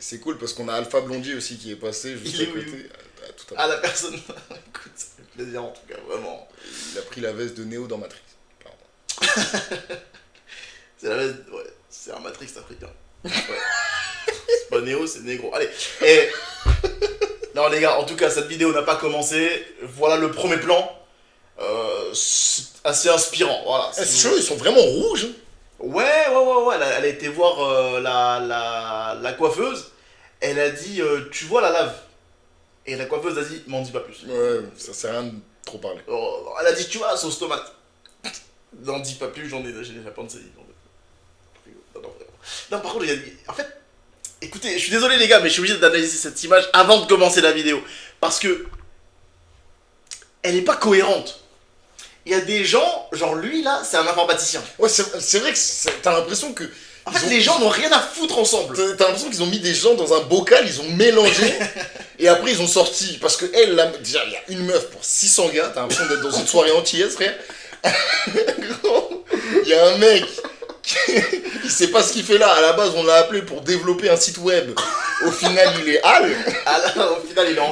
C'est cool parce qu'on a Alpha Blondie aussi qui est passé juste à côté. Tout à Ah, la personne. Écoute, ça fait plaisir en tout cas, vraiment. Il a pris la veste de Neo dans Matrix. C'est la veste. Ouais, c'est un Matrix africain. Ouais. C'est pas Néo, c'est Négro. Allez, et. Non, les gars, en tout cas, cette vidéo n'a pas commencé. Voilà le premier plan. C'est assez inspirant. Voilà. C'est chaud, ils sont vraiment rouges. Ouais. Elle a été voir la coiffeuse. Elle a dit tu vois la lave. Et la coiffeuse a dit m'en dis pas plus. Ouais, ça sert à rien de trop parler. Elle a dit tu vois la sauce tomate. N'en dis pas plus, j'ai déjà pensé. Non, par contre, en fait, écoutez, je suis désolé les gars, mais je suis obligé d'analyser cette image avant de commencer la vidéo. Parce que elle est pas cohérente. Il y a des gens, genre lui là, c'est un informaticien. Ouais, c'est vrai que t'as l'impression que... En fait, les gens n'ont rien à foutre ensemble. T'as l'impression qu'ils ont mis des gens dans un bocal, ils ont mélangé, et après ils ont sorti. Parce que elle, là, déjà, il y a une meuf pour 600 gars, t'as l'impression d'être dans une soirée antillaise, frère. Il y a un mec, il sait pas ce qu'il fait là. À la base, on l'a appelé pour développer un site web. Au final, il est Al. Au final, il a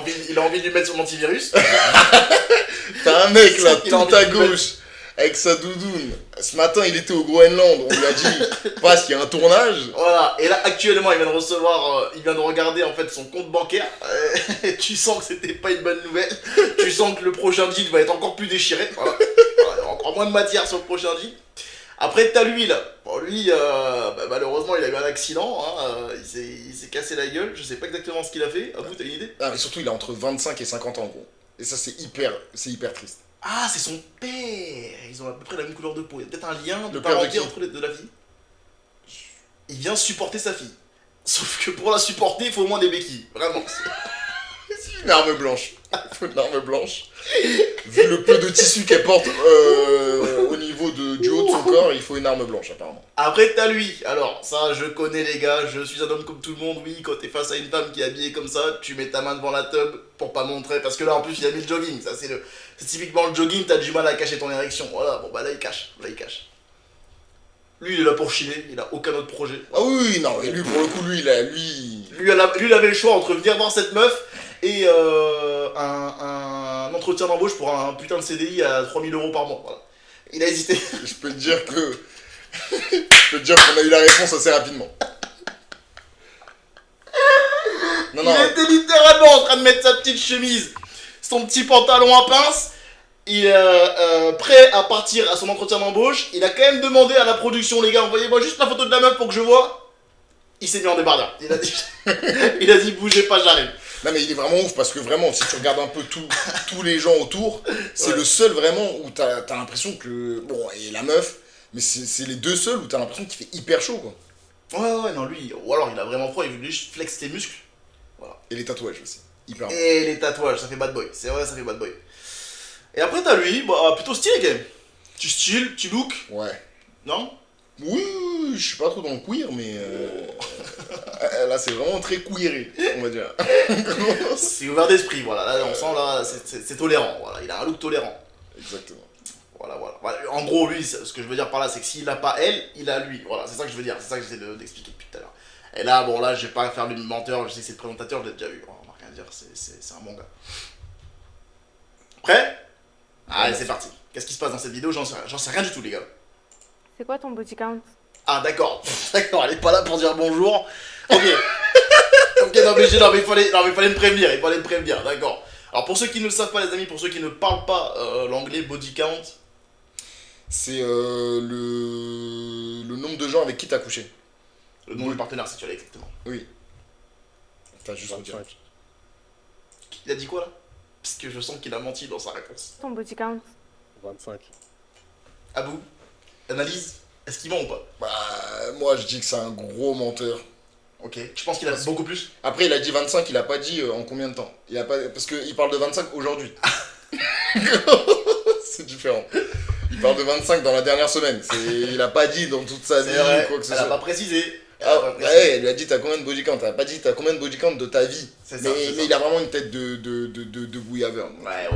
envie de lui mettre son antivirus. T'as un mec là, tout à gauche, avec sa doudoune. Ce matin, il était au Groenland. On lui a dit, passe, il y a un tournage. Voilà, et là, actuellement, il vient de recevoir, il vient de regarder en fait son compte bancaire. Tu sens que c'était pas une bonne nouvelle. Tu sens que le prochain deal va être encore plus déchiré. Voilà. Voilà, encore moins de matière sur le prochain deal. Après, t'as lui là. Bon, lui, malheureusement, il a eu un accident. Hein, il s'est cassé la gueule. Je sais pas exactement ce qu'il a fait. À vous, t'as une idée? Ah, mais surtout, il a entre 25 et 50 ans, gros. Et ça, c'est hyper triste. Ah, c'est son père. Ils ont à peu près la même couleur de peau. Il y a peut-être un lien de Le père de parenté qui? entre les de la fille. Il vient supporter sa fille. Sauf que pour la supporter, il faut au moins des béquilles. Vraiment. Une arme blanche. Il faut une arme blanche. Vu le peu de tissu qu'elle porte au niveau du haut de son corps, il faut une arme blanche, apparemment. Après, t'as lui. Alors, ça, je connais les gars. Je suis un homme comme tout le monde. Oui, quand t'es face à une femme qui est habillée comme ça, tu mets ta main devant la tub pour pas montrer. Parce que là, en plus, il a mis le jogging. Ça, c'est typiquement le jogging. T'as du mal à cacher ton érection. Voilà, bon, bah là, il cache. Lui, il est là pour chiller. Il a aucun autre projet. Ah oui, non, et lui, pour le coup, lui, il avait le choix entre venir voir cette meuf et un entretien d'embauche pour un putain de CDI à 3000 € par mois. Voilà. Il a hésité. Je peux te dire qu'on a eu la réponse assez rapidement. Il était littéralement en train de mettre sa petite chemise, son petit pantalon à pince. Il est prêt à partir à son entretien d'embauche. Il a quand même demandé à la production, les gars, envoyez-moi juste la photo de la meuf pour que je vois. Il s'est mis en débardeur. Il a dit bougez pas, j'arrive. Non mais il est vraiment ouf parce que vraiment, si tu regardes un peu tous les gens autour, c'est le seul vraiment où t'as l'impression que... Bon, et la meuf, mais c'est les deux seuls où t'as l'impression qu'il fait hyper chaud, quoi. Ouais, non, lui, ou alors il a vraiment froid, il veut juste flex ses muscles. Voilà. Et les tatouages aussi, hyper bon. Et les tatouages, ça fait bad boy. C'est vrai, ça fait bad boy. Et après, t'as lui, bah, plutôt stylé quand même. Tu style, tu look. Ouais. Non? Oui, je suis pas trop dans le queer, mais là c'est vraiment très queeré, on va dire. C'est ouvert d'esprit, voilà. Là, on sent, là, c'est tolérant. Voilà, il a un look tolérant. Exactement. Voilà. En gros, lui, ce que je veux dire par là, c'est que s'il a pas elle, il a lui. Voilà, c'est ça que je veux dire. C'est ça que j'essaie d'expliquer depuis tout à l'heure. Et là, bon, là, je vais pas faire le menteur. Je sais que c'est le présentateur, je l'ai déjà vu. On va rien dire, c'est un bon gars. Prêt? Allez, c'est parti. Qu'est-ce qui se passe dans cette vidéo? J'en sais rien du tout, les gars. C'est quoi ton body count? Ah, d'accord. D'accord, elle est pas là pour dire bonjour. Ok. Ok, non, mais il fallait me prévenir. Il fallait me prévenir, d'accord. Alors, pour ceux qui ne le savent pas, les amis, pour ceux qui ne parlent pas l'anglais, body count, c'est le nombre de gens avec qui t'as couché. le nom du partenaire sexuel, exactement. Oui. T'as juste 25. Il a dit quoi là? Parce que je sens qu'il a menti dans sa réponse. Ton body count? 25. Abou, analyse, est-ce qu'il ment ou pas? Bah, moi je dis que c'est un gros menteur. Ok, je pense qu'il a beaucoup plus. Après, il a dit 25, il a pas dit en combien de temps. Il a pas... Parce qu'il parle de 25 aujourd'hui. C'est différent. Il parle de 25 dans la dernière semaine. Il a pas dit dans toute sa vie vrai, quoi que ce elle a soit. pas précisé. Elle lui a dit t'as combien de body count. Elle a pas dit t'as combien de body count de ta vie. C'est ça, Mais il a vraiment une tête de bouillaveur. Ouais.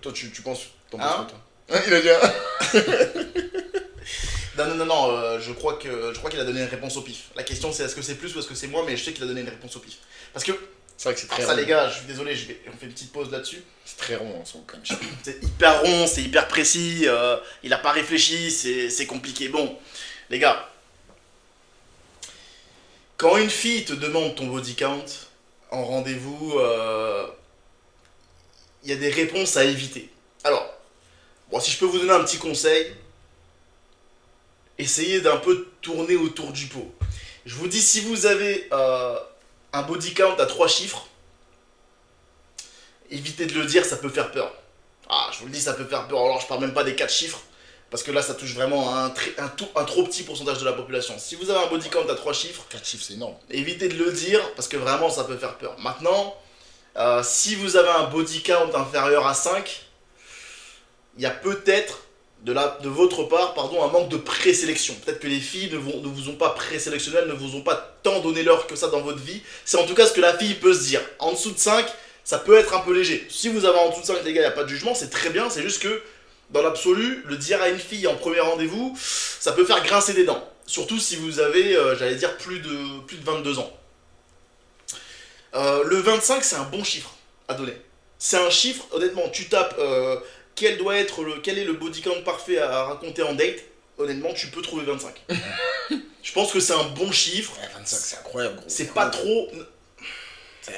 Toi, tu penses... T'en Hein penses quoi, toi? Il a dit Non, je crois qu'il a donné une réponse au pif. La question c'est est-ce que c'est plus ou est-ce que c'est moins, mais je sais qu'il a donné une réponse au pif. Parce que, C'est vrai que c'est très ça rond. les gars, je suis désolé, on fait une petite pause là-dessus. C'est très rond en son quand même. C'est hyper rond, c'est hyper précis, il a pas réfléchi, c'est compliqué. Bon, les gars, quand une fille te demande ton body count en rendez-vous, il y a des réponses à éviter. Alors, bon, si je peux vous donner un petit conseil, essayez d'un peu tourner autour du pot. Je vous dis, si vous avez un body count à 3 chiffres, évitez de le dire, ça peut faire peur. Ah, je vous le dis, ça peut faire peur. Alors, je parle même pas des 4 chiffres, parce que là, ça touche vraiment à un trop petit pourcentage de la population. Si vous avez un body count à 3 chiffres, 4 chiffres, c'est énorme. évitez de le dire, parce que vraiment, ça peut faire peur. Maintenant, si vous avez un body count inférieur à 5, il y a peut-être de votre part, un manque de présélection. Peut-être que les filles ne vous ont pas présélectionné, elles ne vous ont pas tant donné l'heure que ça dans votre vie. C'est en tout cas ce que la fille peut se dire. En dessous de 5, ça peut être un peu léger. Si vous avez en dessous de 5, les gars, il n'y a pas de jugement, c'est très bien. C'est juste que, dans l'absolu, le dire à une fille en premier rendez-vous, ça peut faire grincer des dents. Surtout si vous avez, j'allais dire, plus de 22 ans. Le 25, c'est un bon chiffre à donner. C'est un chiffre, honnêtement, tu tapes quel est le body count parfait à raconter en date, honnêtement, tu peux trouver 25. Je pense que c'est un bon chiffre. Ouais, 25, c'est incroyable, gros. C'est pas trop... Tu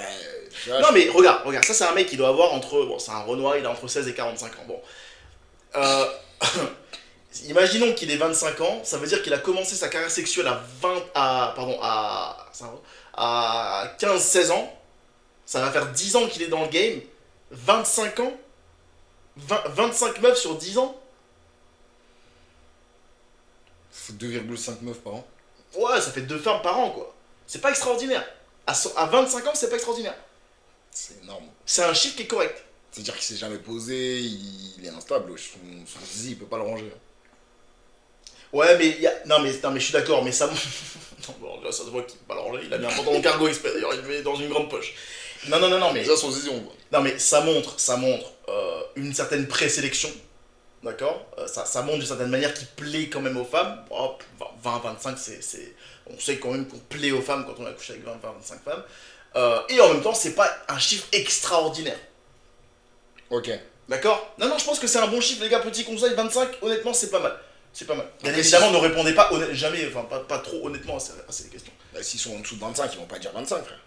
vois, Non mais regarde, ça c'est un mec qui doit avoir entre... Bon, c'est un Renoir, il a entre 16 et 45 ans. Bon. Imaginons qu'il ait 25 ans, ça veut dire qu'il a commencé sa carrière sexuelle à 15-16 ans. Ça va faire 10 ans qu'il est dans le game. 25 ans 25 meufs sur 10 ans. c'est 2,5 meufs par an. Ouais, ça fait 2 femmes par an, quoi. C'est pas extraordinaire. À 25 ans, c'est pas extraordinaire. C'est énorme. C'est un chiffre qui est correct. C'est-à-dire qu'il s'est jamais posé, il est instable. Son zizi, il peut pas le ranger. Ouais, mais il y a... Non, mais je suis d'accord, mais ça... Non, bon, là, ça se voit qu'il peut pas le ranger. Il a mis un pantalon cargo exprès, d'ailleurs, il le met dans une grande poche. Non, mais... Déjà, son zizi, on voit. Non, mais ça montre une certaine présélection. D'accord, ça montre d'une certaine manière qui plaît quand même aux femmes. Hop, 20-25, on sait quand même qu'on plaît aux femmes quand on a couché avec 20-25 femmes. Et en même temps, c'est pas un chiffre extraordinaire. Ok. D'accord? Non, je pense que c'est un bon chiffre, les gars. Petit conseil, 25, honnêtement, c'est pas mal. C'est pas mal. Bien Après, évidemment, ne répondez pas jamais, enfin, pas trop honnêtement à ces questions. Bah, s'ils sont en dessous de 25, ils vont pas dire 25, frère.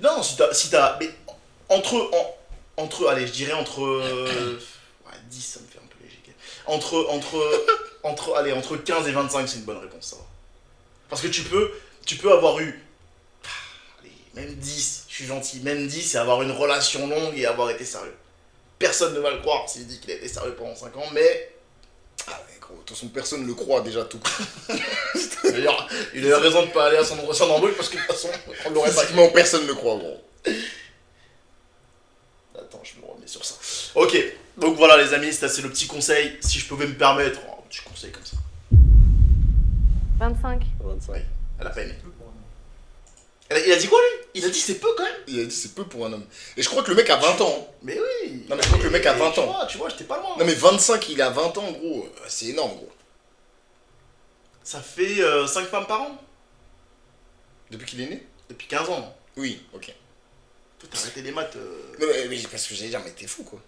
Non, si t'as. Mais entre. Allez, je dirais entre. Ouais, 10, ça me fait un peu léger. Entre 15 et 25, c'est une bonne réponse, ça va. Parce que tu peux avoir eu. Allez, même 10, je suis gentil, même 10 et avoir une relation longue et avoir été sérieux. Personne ne va le croire s'il dit qu'il a été sérieux pendant 5 ans, mais. Ah, mais gros, de toute façon, personne ne le croit déjà tout. D'ailleurs, il a eu raison de pas aller à son entretien d'embauche parce que de toute façon, on l'aurait pas. Physiquement, personne ne le croit, gros. Attends, je me remets sur ça. Ok, donc voilà les amis, c'est le petit conseil, si je pouvais me permettre, un petit conseil comme ça. 25. 25. Elle a pas aimé. Il a dit quoi lui? Il a dit c'est peu quand même. Il a dit c'est peu pour un homme. Et je crois que le mec a 20 ans. Mais oui. Non, mais je crois que le mec a 20 ans. Tu vois, j'étais pas loin. Non, mais 25, il a 20 ans, gros. C'est énorme, gros. Ça fait 5 femmes par an. Depuis qu'il est né? Depuis 15 ans. Oui, ok. Toi, t'as arrêté les maths. Non, mais parce que j'allais dire, mais t'es fou, quoi.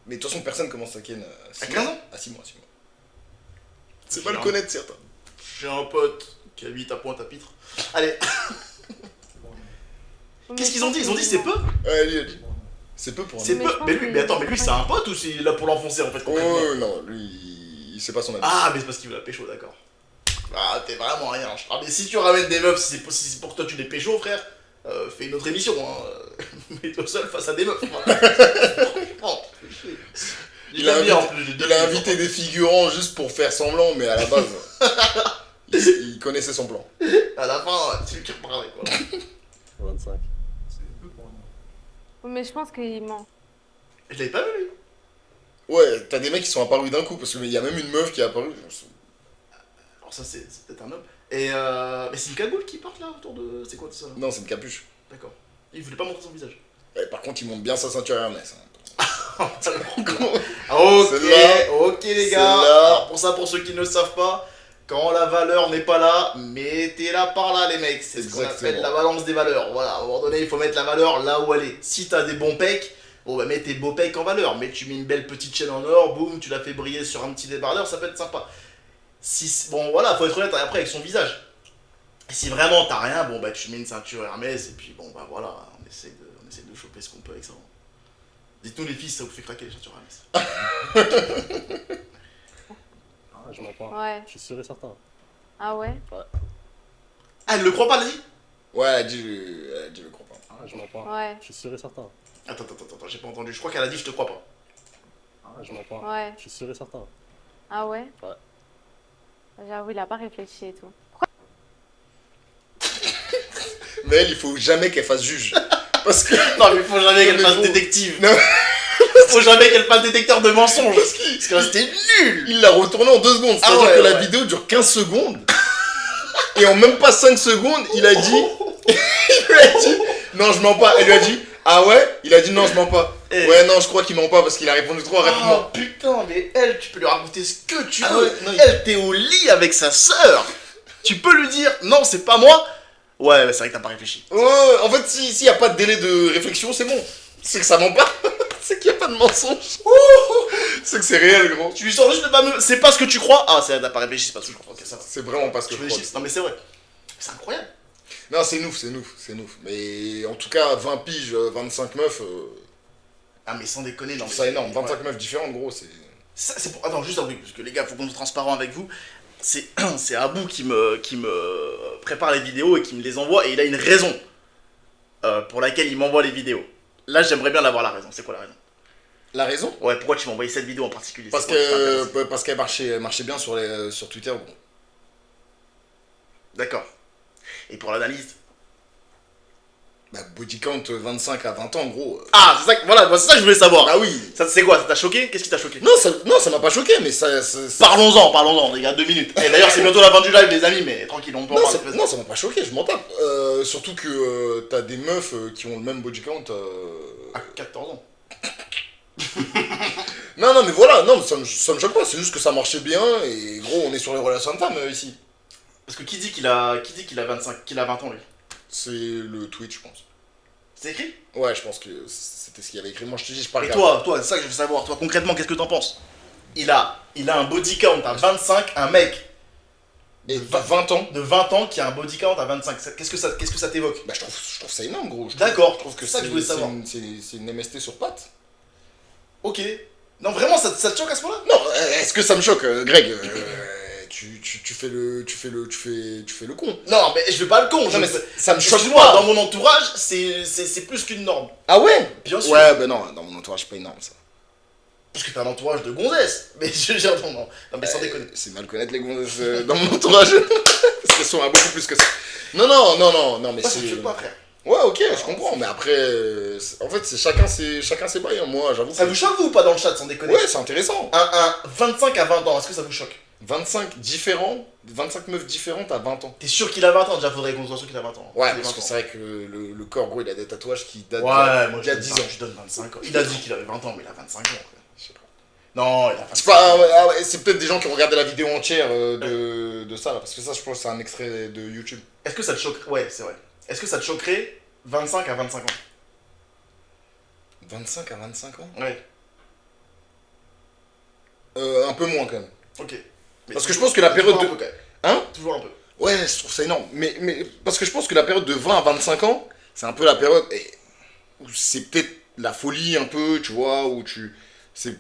Mais de toute façon, personne commence à ken À 15 ans? À 6 mois, 6 mois. C'est pas le connaître, certains. J'ai un pote qui habite à Pointe-à-Pitre. Allez, qu'est-ce qu'ils ont dit? Ils ont dit c'est peu? Ouais, lui, il a dit. C'est peu pour un C'est homme. Mais je peu. pense Mais attends, que- mais lui c'est un pote ou c'est là pour l'enfoncer en fait concrètement? Oh, non, lui, il sait pas son avis. Ah, mais c'est parce qu'il veut la pécho, d'accord. Ah, t'es vraiment rien. Ah, mais si tu ramènes des meufs, si c'est pour que toi tu les pécho, frère, fais une autre émission, hein. Mets-toi seul face à des meufs. Franchement. Il a invité des figurants juste pour faire semblant, mais à la base, il connaissait son plan. À la fin, c'est lui qui reparlait, quoi. 25. Mais je pense qu'il ment. Je l'avais pas vu, lui. Ouais, t'as des mecs qui sont apparus d'un coup, parce qu'il y a même une meuf qui est apparue. Alors, ça, c'est peut-être un homme. Et mais c'est une cagoule qui porte là autour de. C'est quoi tout ça là? Non, c'est une capuche. D'accord. Il voulait pas montrer son visage. Ouais, par contre, il monte bien sa ceinture Hermès. Hein. Ok, Celle-là, ok les gars. celle-là. Alors pour ça, pour ceux qui ne le savent pas, quand la valeur n'est pas là, mettez-la par là les mecs. C'est ce qu'on Exactement. appelle la balance des valeurs. Voilà, à un moment donné, il faut mettre la valeur là où elle est. Si t'as des bons pecs, bon bah mets tes beaux pecs en valeur. Mais tu mets une belle petite chaîne en or, boum, tu la fais briller sur un petit débardeur, ça peut être sympa. Si, bon voilà, faut être honnête après avec son visage. Et si vraiment t'as rien, bon bah tu mets une ceinture Hermès et puis bon bah voilà, on essaie de choper ce qu'on peut avec ça. Dites-nous les filles, ça vous fait craquer les ceintures Hermès. Ah, je m'en prends. Ouais. Je suis sûr et certain. Ah ouais? Ah, elle le croit pas, elle dit. Ouais, elle dit je crois pas. Ah, je m'en prends. Ouais. Je suis sûr et certain. Attends, j'ai pas entendu. Je crois qu'elle a dit je te crois pas. Ah, je m'en prends. Ouais. Je suis sûr et certain. Ah ouais? Ouais. J'avoue, il a pas réfléchi et tout. Mais elle, il faut jamais qu'elle fasse juge. Parce que. Non, mais faut jamais qu'elle mais fasse bon. détective. Non. Faut jamais qu'elle fasse détecteur de mensonges. Parce que là, c'était nul. Il l'a retourné en 2 secondes. Ah C'est-à-dire ouais, que la ouais. vidéo dure 15 secondes. Et en même pas 5 secondes, il a dit. Il lui a dit. Non, je mens pas. Elle lui a dit. Ah ouais? Il a dit non, je mens pas. Eh. Ouais, non, je crois qu'il ment pas parce qu'il a répondu trop Oh rapidement. putain, mais elle, tu peux lui raconter ce que tu Ah veux. ouais, non, il- Elle, t'es au lit avec sa sœur. Tu peux lui dire non, c'est pas moi. Ouais, c'est vrai que t'as pas réfléchi. Ouais, en fait, s'il y a pas de délai de réflexion, c'est bon. C'est que ça ment pas. C'est qu'il y a pas de mensonge. C'est que c'est réel, gros. Tu lui sors juste le fameux. C'est pas ce que tu crois. Ah, c'est t'as pas réfléchi, c'est pas ce que je crois. Ok, ça va. C'est vraiment pas ce que Tu je veux crois. des chips. Non, mais c'est vrai. C'est incroyable. Non, c'est nous. Mais en tout cas, 20 piges, 25 meufs, Ah, mais sans déconner, non. c'est mais- énorme. 25 Ouais. meufs différentes, gros, c'est. Ça, c'est pour... Attends, juste un truc, parce que les gars, faut qu'on soit transparent avec vous. C'est Abou qui me prépare les vidéos et qui me les envoie, et il a une raison pour laquelle il m'envoie les vidéos. Là, j'aimerais bien avoir la raison. C'est quoi la raison? La raison? Ouais, pourquoi tu m'as envoyé cette vidéo en particulier? Parce C'est quoi qui t'intéresse que parce qu'elle marchait bien sur Twitter, gros. D'accord. Et pour l'analyse? Bah, body count 25 à 20 ans, gros. Ah, c'est ça, voilà, c'est ça que je voulais savoir. Bah oui. Ça, c'est quoi? Ça t'a choqué? Qu'est-ce qui t'a choqué? Non, ça m'a pas choqué, mais ça. Parlons-en, les gars, 2 minutes. Et d'ailleurs, c'est bientôt la fin du live, les amis, mais tranquille, on peut en Non, parler. non, ça m'a pas choqué, je m'en tape. Surtout que t'as des meufs qui ont le même body count. À 14 ans. Non, mais voilà, non, ça me choque pas, c'est juste que ça marchait bien et gros, on est sur les relations de femmes ici. Parce que qui dit qu'il a 25, qu'il a 20 ans, lui? C'est le tweet, je pense. C'est écrit? Ouais, je pense que c'était ce qu'il y avait écrit. Moi, je te dis, je parle. Et toi, c'est ça que je veux savoir. Toi, concrètement, qu'est-ce que t'en penses? Il a un body count à 25, un mec Et 20 ans. de 20 ans qui a un body count à 25. Qu'est-ce que ça t'évoque? Bah, je trouve ça énorme, gros. D'accord, Je trouve que c'est ça que je voulais savoir. c'est une MST sur pattes. Ok. Non, vraiment, ça te choque à ce point-là? Non, est-ce que ça me choque, Greg tu fais le con. Non, mais je fais pas le con. Non, mais ça me choque Excuse-moi, pas. dans mon entourage, c'est plus qu'une norme. Ah ouais? Bien sûr. Ouais, bah non, dans mon entourage, c'est pas énorme ça. Parce que t'as un entourage de gonzesses. Mais je veux dire, non, mais sans déconner. C'est mal connaître les gonzesses dans mon entourage. Parce qu'elles sont à beaucoup plus que ça. Non, mais Moi, ça me c'est. choque pas, frère. Ouais, ok, je comprends, mais après, en fait, c'est chacun ses bails, hein. Moi, j'avoue. Ça vous choque, vous, ou pas, dans le chat, sans déconner? Ouais, c'est intéressant. Un 25 à 20 ans, est-ce que ça vous choque? 25 meufs différentes à 20 ans. T'es sûr qu'il a 20 ans? Déjà, faudrait qu'on soit sûr qu'il a 20 ans. Ouais, C'est parce que 20 ans. c'est vrai que le corps, gros, il a des tatouages qui datent Ouais, moi d'il y a je 10 donne, ans. je donne 25 ans. Il a dit qu'il avait 20 ans, mais il a 25 ans. Frère. Je sais pas. Non, il a 25 C'est pas, ans. c'est peut-être des gens qui ont regardé la vidéo entière de ça, là, parce que ça, je pense que c'est un extrait de YouTube. Est-ce que ça te choquerait? Ouais, c'est vrai. Est-ce que ça te choquerait 25 à 25 ans? 25 à 25 ans Ouais, Un peu moins, quand même. ok. Mais Parce que je pense que la période toujours de... un peu, quand même. Hein? Toujours un peu. Ouais, je trouve ça énorme. Mais parce que je pense que la période de 20 à 25 ans, c'est un peu la période où c'est peut-être la folie un peu, tu vois, où c'est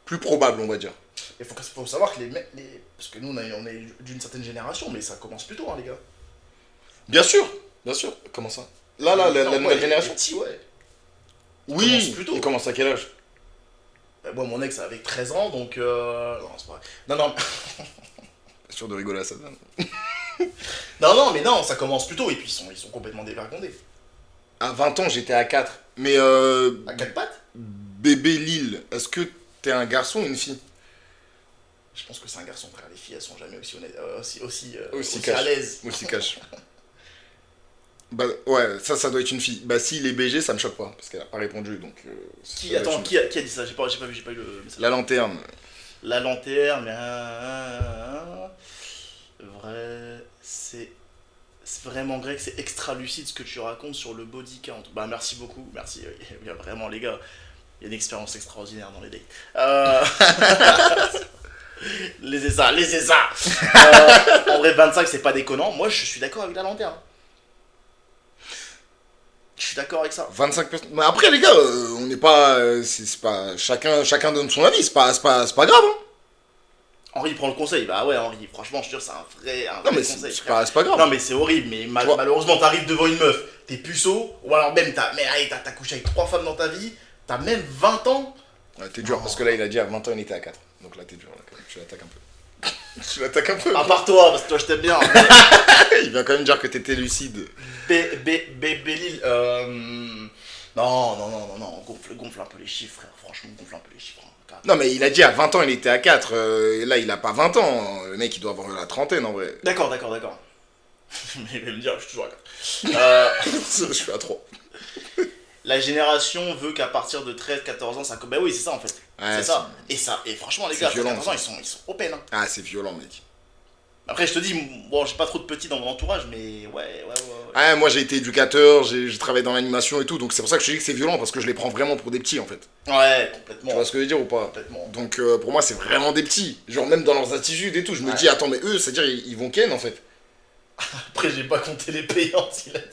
plus probable, on va dire. Il faut savoir que les mecs. Parce que nous, on est d'une certaine génération, mais ça commence plus tôt, hein, les gars. Bien sûr. Comment ça? Là, la Non, nouvelle les génération? petits, ouais. Oui, commence plus tôt. il commence à quel âge? Bah, moi, mon ex avec 13 ans, donc. Non, c'est pas vrai. Non. Sûr de rigoler à ça. Non, mais non, ça commence plus tôt, et puis ils sont complètement dévergondés. À 20 ans, j'étais à 4. Mais À 4 pattes? bébé Lille, est-ce que t'es un garçon ou une fille? Je pense que c'est un garçon, frère. Les filles, elles sont jamais aussi honnêtes, aussi cash. à l'aise. Aussi cash. Bah ouais, ça doit être une fille. Bah s'il est BG, ça me choque pas, parce qu'elle a pas répondu, donc... ça doit être Attends, une- qui a dit ça? J'ai pas eu le message. La lanterne. La lanterne, vrai, c'est vraiment Greg, c'est extra lucide ce que tu racontes sur le body count. Bah merci beaucoup, merci. Il y a vraiment les gars, il y a une expérience extraordinaire dans les dates. Laissez ça, laissez ça. En vrai 25 c'est pas déconnant. Moi je suis d'accord avec la lanterne. Je suis d'accord avec ça. 25 personnes. Mais après, les gars, on n'est pas... c'est pas... Chacun donne son avis, c'est pas grave, hein. Henri prend le conseil. Bah ouais Henri, franchement je te jure c'est un Non, vrai mais conseil. c'est frère. pas grave. Non mais c'est horrible, mais vois- malheureusement t'arrives devant une meuf, t'es puceau, ou alors même t'as couché avec 3 femmes dans ta vie, t'as même 20 ans. Ouais, t'es dur, parce que là, il a dit à 20 ans, il était à 4. Donc là, t'es dur, là, quand même. Tu l'attaques un peu. Tu l'attaques un peu. À part toi, parce que toi je t'aime bien. Il vient quand même dire que t'étais lucide. Bélil, non, gonfle un peu les chiffres, frère. Franchement, gonfle un peu les chiffres. Hein. Non, mais il a dit à 20 ans, il était à 4. Et là, il a pas 20 ans. Le mec, il doit avoir la trentaine, en vrai. D'accord. Mais il va me dire, je suis toujours à 4. Je suis à 3. La génération veut qu'à partir de 13-14 ans, ça... Bah oui, c'est ça en fait. Ouais, c'est ça. Et franchement, les c'est gars, violent, 14 ans, ils sont open. Hein. Ah, c'est violent, mec. Après, je te dis, bon, j'ai pas trop de petits dans mon entourage, mais ouais. Ah, moi, j'ai été éducateur, j'ai travaillé dans l'animation et tout. Donc, c'est pour ça que je te dis que c'est violent, parce que je les prends vraiment pour des petits, en fait. Ouais, Tu complètement. vois ce que je veux dire ou pas? Complètement. Donc, pour moi, c'est vraiment des petits. Genre, même dans leurs attitudes et tout. Je me Ouais. dis, attends, mais eux, c'est-à-dire, ils vont ken, en fait. Après, j'ai pas compté les payantes, il a dit.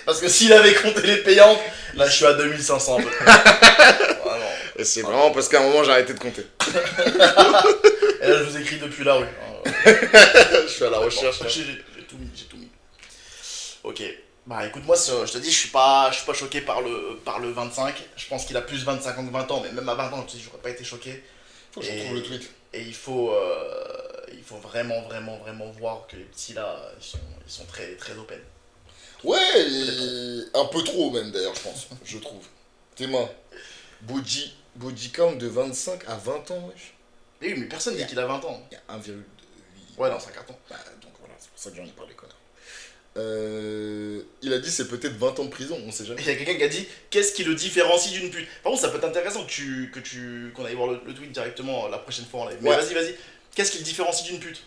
Parce que s'il avait compté les payantes, là, je suis à 2500 à peu près. Vraiment. Et c'est vraiment parce qu'à un moment, j'ai arrêté de compter. Et là, je vous écris depuis la rue. Hein. Je suis à la recherche. Bon, j'ai tout mis. Ok. Bah écoute, moi, je te dis, je suis pas choqué par le 25. Je pense qu'il a plus 25 ans que 20 ans, mais même à 20 ans, je te dis, j'aurais pas été choqué. Faut que je retrouve le tweet. Et il faut vraiment voir que les petits là, ils sont très, très open. Ouais, et un peu trop même d'ailleurs, je pense, je trouve. T'es main. Body count de 25 à 20 ans, wesh. Et oui, mais personne dit qu'il a 20 ans. Il y a 1,2. Ouais, non, c'est un carton. Bah, donc voilà, c'est pour ça que j'en ai parlé, connard. Il a dit c'est peut-être 20 ans de prison, on sait Et jamais. il y a quelqu'un qui a dit qu'est-ce qui le différencie d'une pute. Par contre, ça peut être intéressant qu'on aille voir le tweet directement la prochaine fois en live. Mais Ouais. vas-y. Qu'est-ce qui le différencie d'une pute?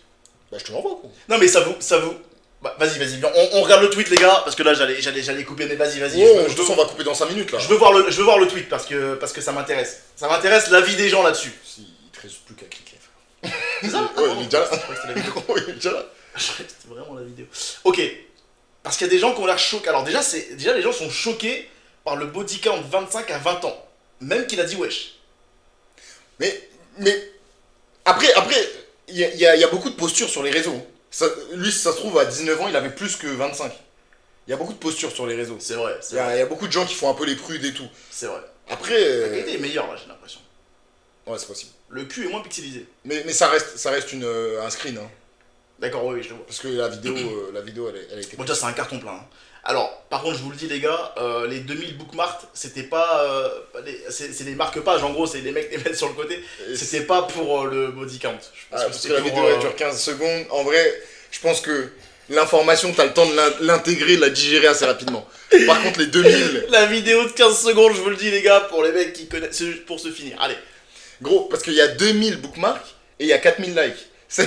Bah, je te l'envoie, quoi. Non, mais ça vous. Bah, vas-y, on regarde le tweet, les gars, parce que là, j'allais couper, mais vas-y. Ouais, je de toute façon, on va couper dans 5 minutes là. veux voir le tweet parce que ça m'intéresse. Ça m'intéresse l'avis des gens là-dessus. Si, il te reste plus qu'à cliquer, frère. C'est ça? Ouais, il est déjà là. Je crois que c'était la vidéo. Ouais, il est déjà là. Je crois que c'était vraiment la vidéo. Ok. Parce qu'il y a des gens qui ont l'air choqués. Alors déjà, les gens sont choqués par le body count 25 à 20 ans. Même qu'il a dit wesh. Mais après, il y a beaucoup de postures sur les réseaux. Lui, si ça se trouve, à 19 ans, il avait plus que 25. Il y a beaucoup de postures sur les réseaux. C'est vrai, Il y a beaucoup de gens qui font un peu les prudes et tout. C'est vrai. Après... La qualité est meilleure là, j'ai l'impression. Ouais, c'est possible. Le cul est moins pixelisé. Mais ça reste un screen, hein. D'accord, oui, je le vois. Parce que la vidéo, elle a été... Bon, déjà, c'est un carton plein. Hein. Alors, par contre, je vous le dis, les gars, les 2000 bookmarks, c'était pas. C'est des marque-pages, en gros, c'est les mecs qui les mettent sur le côté. C'était pas pour le body count. Je pense parce que la c'était vidéo, pour, elle dure 15 secondes. En vrai, je pense que l'information, t'as le temps de l'intégrer, de la digérer assez rapidement. Par contre, les 2000... La vidéo de 15 secondes, je vous le dis, les gars, pour les mecs qui connaissent. C'est juste pour se finir. Allez. Gros, parce qu'il y a 2000 bookmarks et il y a 4000 likes. C'est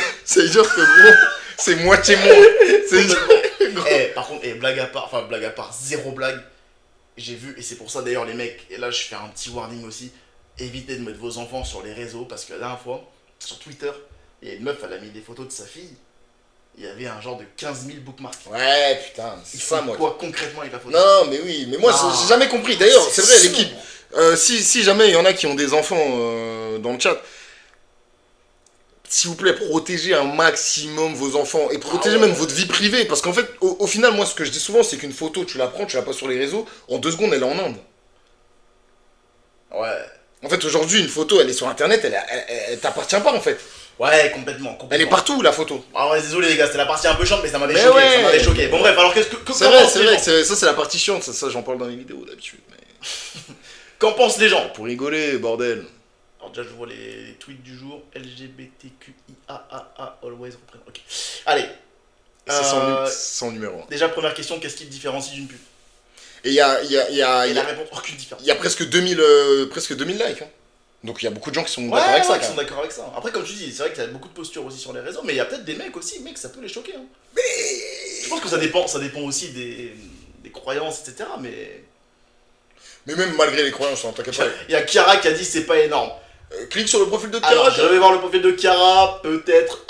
dire que gros, c'est moitié moins. C'est gros. Par contre, blague à part, zéro blague. J'ai vu, et c'est pour ça d'ailleurs, les mecs, et là je fais un petit warning aussi, évitez de mettre vos enfants sur les réseaux, parce que la dernière fois, sur Twitter, il y a une meuf, elle a mis des photos de sa fille, il y avait un genre de 15 000 bookmarks. Ouais, putain, c'est Il ça, fait moi. quoi concrètement avec la photo? Non, mais oui, mais moi, Ah. j'ai jamais compris. D'ailleurs, c'est vrai, si. l'équipe. Si jamais il y en a qui ont des enfants dans le chat, s'il vous plaît, protégez un maximum vos enfants et protégez même votre vie privée. Parce qu'en fait, au final, moi, ce que je dis souvent, c'est qu'une photo, tu la prends, tu la passes sur les réseaux, en 2 secondes, elle est en Inde. Ouais. En fait, aujourd'hui, une photo, elle est sur Internet, elle t'appartient pas, en fait. Ouais, complètement. Elle est partout, la photo. Ah ouais, désolé les gars, c'était la partie un peu chiante, mais ça m'avait Mais choqué, ouais. ça m'avait choqué. Bon bref, alors qu'est-ce que C'est vrai, ça c'est la partie chiante, ça j'en parle dans les vidéos d'habitude. Mais... Qu'en pensent les gens? Pour rigoler, bordel. Alors déjà je vois les tweets du jour, LGBTQIAAA, always représente. Ok. Allez, Son numéro 1. Déjà, première question, qu'est-ce qui te différencie d'une pub? Et il y a, Et la réponse, aucune différence. il y a presque 2000 likes. Hein. Donc il y a beaucoup de gens qui sont Ouais, d'accord avec ça. qui sont d'accord avec ça. Après, comme tu dis, c'est vrai qu'il y a beaucoup de postures aussi sur les réseaux, mais il y a peut-être des mecs aussi, mec, ça peut les choquer. Hein. Je pense que ça dépend aussi des croyances, etc. Mais même malgré les croyances, hein, t'inquiète pas. il y a Chiara qui a dit c'est pas énorme. Clique sur le profil de Alors, Chiara. je vais voir le profil de Chiara, peut-être.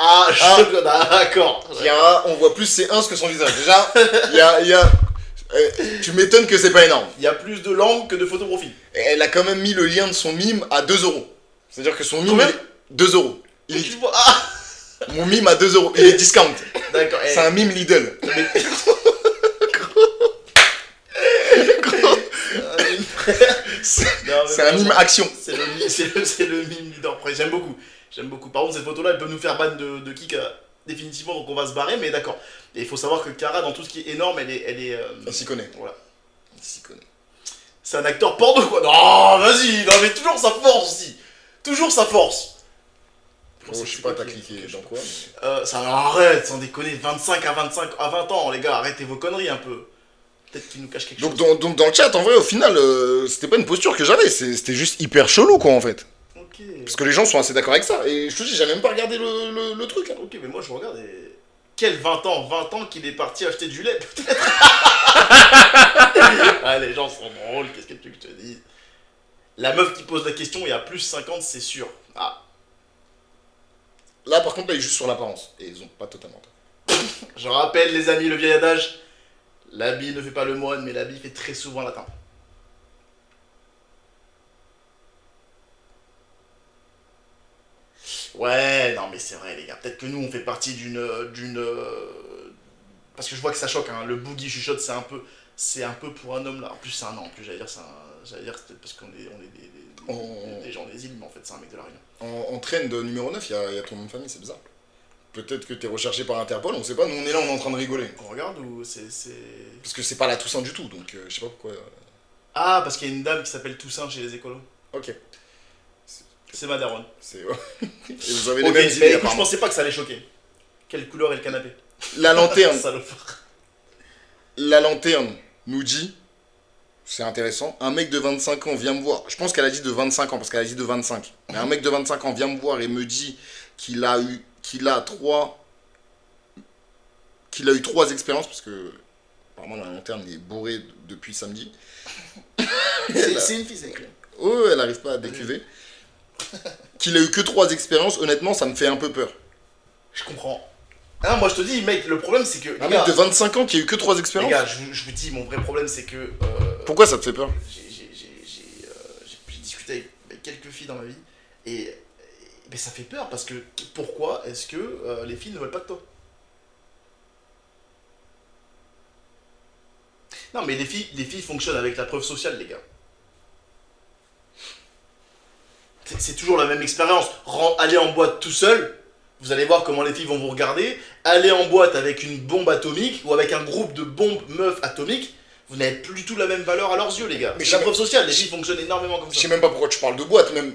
D'accord. Chiara, on voit plus ses 1 que son visage. Déjà, il y a tu m'étonnes que c'est pas énorme. Il y a plus de langues que de photos profil. Et elle a quand même mis le lien de son mime à 2 euros. C'est-à-dire que son mime Combien est 2 euros. Tu vois, ah, Mon mime à 2 euros. Il est discount. d'accord. C'est un mime Lidl. C'est un mime action. C'est le mime leader. Après, j'aime beaucoup. Par contre, cette photo-là, elle peut nous faire ban de kick définitivement, donc on va se barrer, mais d'accord. Et il faut savoir que Chiara, dans tout ce qui est énorme, elle s'y connaît. Voilà. Elle s'y connaît. C'est un acteur porno, quoi. Non, vas-y, non, mais toujours sa force aussi. Toujours sa force. Oh, je sais pas, t'as cliqué dans quoi Ça arrête, sans déconner. 25 à 20 ans, les gars, arrêtez vos conneries un peu. Peut-être qu'il nous cache quelque chose. Donc dans le chat, en vrai, au final, c'était pas une posture que j'avais, c'était juste hyper chelou, quoi, en fait. Ok. Parce que les gens sont assez d'accord avec ça. Et je te dis, j'avais même pas regardé le truc. Hein. Ok, mais moi je regarde et... Quel 20 ans? 20 ans qu'il est parti acheter du lait, peut-être. Ah, les gens sont drôles, qu'est-ce que tu veux que je te dise? La meuf qui pose la question, il y a plus 50, c'est sûr. Ah, Là, par contre, là, ils jouent sur l'apparence. Et ils ont pas totalement tort. je rappelle, les amis, le vieil adage, l'habit ne fait pas le moine, mais l'habit fait très souvent latin. Ouais, non mais c'est vrai les gars, peut-être que nous on fait partie parce que je vois que ça choque, hein. Le boogie chuchote c'est un peu pour un homme là, en plus c'est un an, en plus j'allais dire c'est peut-être parce qu'on est des gens des îles, mais en fait c'est un mec de la Réunion. En trend numéro 9, il y a ton nom de famille, c'est bizarre. Peut-être que t'es recherché par Interpol, on sait pas, nous on est là, on est en train de rigoler. On regarde ou c'est... Parce que c'est pas la Toussaint du tout, donc je sais pas pourquoi. Ah, parce qu'il y a une dame qui s'appelle Toussaint chez les écolos. Ok. C'est ma daronne. Et vous avez les Ok, mêmes mais idées, écoute, je apparemment. pensais pas que ça allait choquer. Quelle couleur est le canapé? La lanterne. Salopard. La lanterne nous dit, c'est intéressant, un mec de 25 ans vient me voir. Je pense qu'elle a dit de 25 ans, parce qu'elle a dit de 25. Mais un mec de 25 ans vient me voir et me dit qu'il a eu trois expériences, parce que apparemment la lanterne est bourrée depuis samedi. C'est une fille, c'est écrit. Oh, elle n'arrive pas à décuver. Qu'il a eu que 3 expériences, honnêtement, ça me fait un peu peur. Je comprends. Ah, moi je te dis, mec, le problème c'est que. Un mec de 25 ans qui a eu que 3 expériences. Les gars, je vous dis, mon vrai problème c'est que. Pourquoi ça te fait peur? J'ai discuté avec quelques filles dans ma vie et mais ça fait peur parce que pourquoi est-ce que les filles ne veulent pas de toi? Non, mais les filles fonctionnent avec la preuve sociale, les gars. C'est toujours la même expérience. Aller en boîte tout seul, vous allez voir comment les filles vont vous regarder. Aller en boîte avec une bombe atomique ou avec un groupe de bombes meufs atomiques, vous n'avez plus du tout la même valeur à leurs yeux, les gars. Mais C'est la preuve sociale, les filles fonctionnent énormément comme Je ça. sais même pas pourquoi tu parles de boîte, même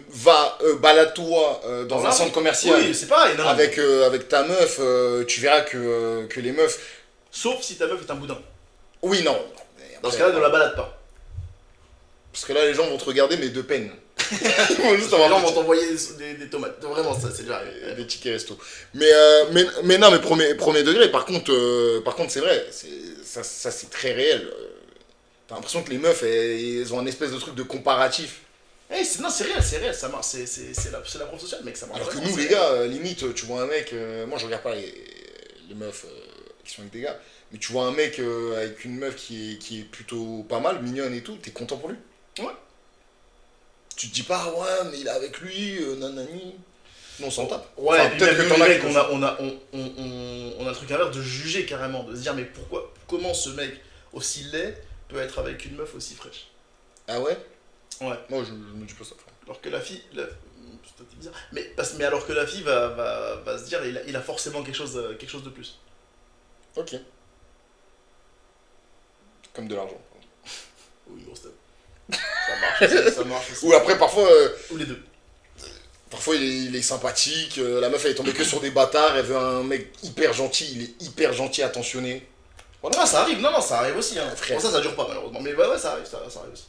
balade-toi dans un centre commercial. Oui, c'est pareil, non. Avec ta meuf, tu verras que les meufs. Sauf si ta meuf est un boudin. Oui, non. Dans ce cas-là, ne la balade pas. Parce que là, les gens vont te regarder, mais de peine. Ils vont juste Les avoir gens vont t'envoyer des tomates. Vraiment, ça, c'est déjà arrivé. des tickets resto. Mais non, mais premier degré, par contre, c'est vrai. Ça c'est très réel. T'as l'impression que les meufs, elles ont un espèce de truc de comparatif. Non, c'est réel, ça marche. C'est la preuve sociale, mec, ça marche. Alors que vraiment, nous, c'est les réel. gars, limite, tu vois un mec. Moi, je regarde pas les meufs qui sont avec des gars. Mais tu vois un mec avec une meuf qui est plutôt pas mal, mignonne et tout, t'es content pour lui. Ouais. Tu te dis pas, ouais, mais il est avec lui, nanani. Non, on s'en tape. Ouais, Enfin, et puis peut-être même que t'en nous, as les mecs, qui on a le truc inverse de juger carrément, de se dire, mais comment ce mec aussi laid peut être avec une meuf aussi fraîche? Ah ouais? Ouais. Moi, je me dis pas ça, frère. Alors que la fille, c'est bizarre. Mais alors que la fille va se dire, il a forcément quelque chose de plus. Ok. Comme de l'argent. Ou une grosse tête. Ça marche aussi. Ou après, parfois, Ou les deux. Parfois il est sympathique, la meuf elle est tombée que sur des bâtards, elle veut un mec hyper gentil, il est hyper gentil, attentionné. Voilà. Ah, ça arrive, non, ça arrive aussi. Hein. Frère. Bon, ça dure pas malheureusement. Mais ouais, ça arrive aussi.